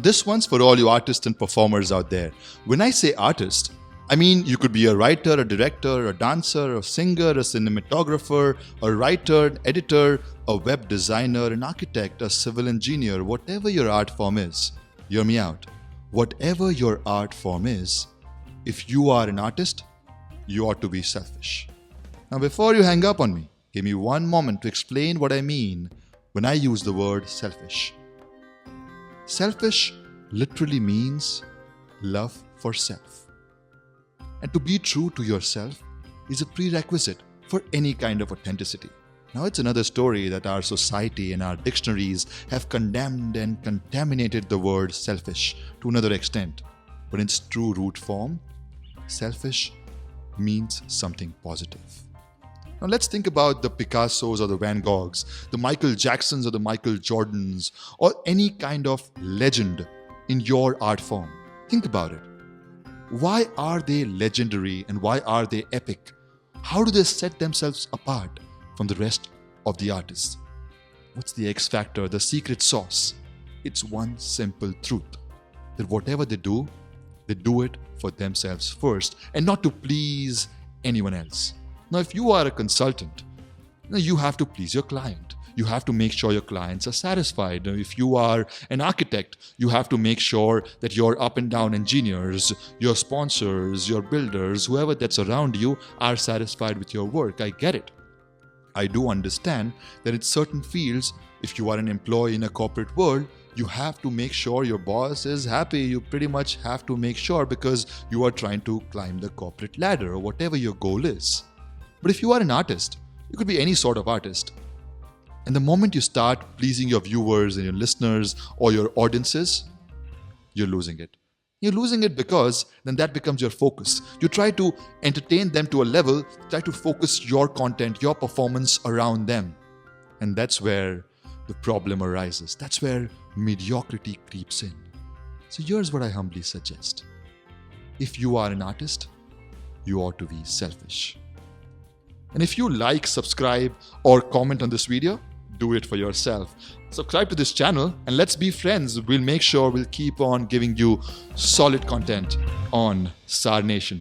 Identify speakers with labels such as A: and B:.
A: this one's for all you artists and performers out there. When I say artist, I mean you could be a writer, a director, a dancer, a singer, a cinematographer, a writer, an editor, a web designer, an architect, a civil engineer, whatever your art form is. Hear me out. Whatever your art form is, if you are an artist, you ought to be selfish. Now, before you hang up on me, give me one moment to explain what I mean when I use the word selfish. Selfish literally means love for self. And to be true to yourself is a prerequisite for any kind of authenticity. Now, it's another story that our society and our dictionaries have condemned and contaminated the word selfish to another extent. But in its true root form, selfish means something positive. Now let's think about the Picassos or the Van Goghs, the Michael Jacksons or the Michael Jordans, or any kind of legend in your art form. Think about it. Why are they legendary and why are they epic? How do they set themselves apart from the rest of the artists? What's the X factor, the secret sauce? It's one simple truth, that whatever they do it for themselves first and not to please anyone else. Now, if you are a consultant, you have to please your client. You have to make sure your clients are satisfied. If you are an architect, you have to make sure that your up and down engineers, your sponsors, your builders, whoever that's around you are satisfied with your work. I get it. I do understand that in certain fields, if you are an employee in a corporate world, you have to make sure your boss is happy. You pretty much have to make sure because you are trying to climb the corporate ladder or whatever your goal is. But if you are an artist, you could be any sort of artist. And the moment you start pleasing your viewers and your listeners or your audiences, you're losing it. You're losing it because then that becomes your focus. You try to entertain them to a level, try to focus your content, your performance around them. And that's where the problem arises. That's where mediocrity creeps in. So here's what I humbly suggest. If you are an artist, you ought to be selfish. And if you like, subscribe, or comment on this video, do it for yourself. Subscribe to this channel and let's be friends. We'll make sure we'll keep on giving you solid content on SaarNation.